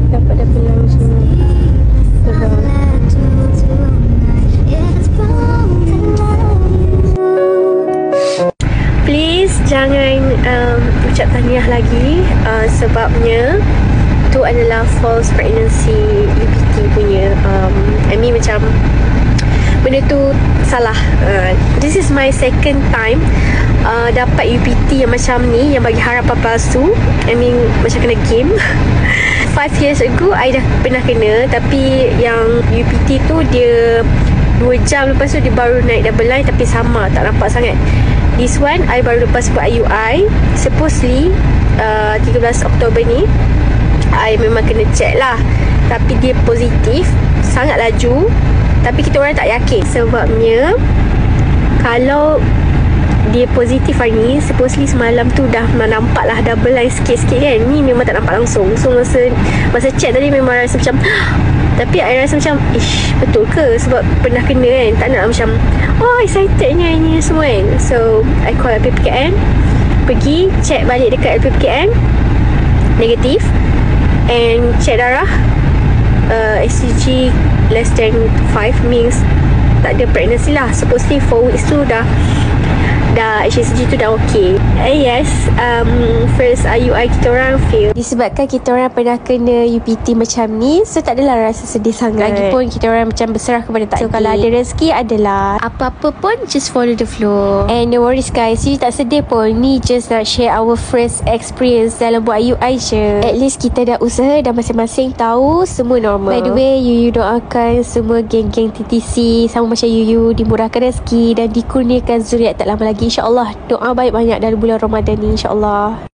dapat belang semua. Please jangan ucap tahniah lagi, sebabnya tu adalah false pregnancy UPT punya. I mean macam benda tu salah. This is my second time dapat UPT yang macam ni, yang bagi harapan palsu. I mean macam kena game. 5 years ago I dah pernah kena, tapi yang UPT tu dia 2 jam lepas tu dia baru naik double line, tapi sama, tak nampak sangat. This one I baru lepas buat IUI. Supposedly 13 Oktober ni I memang kena check lah, tapi dia positif, sangat laju. Tapi kita orang tak yakin, sebabnya kalau dia positif hari ni, supposedly semalam tu dah nampak lah double line sikit-sikit kan. Ni memang tak nampak langsung. So masa check tadi memang rasa macam tapi I rasa macam betul ke, sebab pernah kena kan. Tak nak macam excitednya ini semua kan. So I call LPPKN, pergi check balik dekat LPPKN, negatif. And check darah, HCG less than 5 means tak ada pregnancy lah. Supposedly 4 weeks tu dah HCG tu dah okay. Yes, first IUI kita orang fail disebabkan kita orang pernah kena UPT macam ni. So tak adalah rasa sedih sangat. Lagipun kita orang macam berserah kepada takdir. So kalau ada rezeki adalah, apa-apa pun just follow the flow. And no worries guys, you tak sedih pun. Ni just nak share our first experience dalam buat IUI je. At least kita dah usaha dan masing-masing tahu semua normal. By the way, Yuyu doakan semua geng-geng TTC sama macam Yuyu dimurahkan rezeki dan dikurniakan zuriat tak lama lagi, InsyaAllah. Doa baik banyak dalam bulan Ramadan ni, InsyaAllah.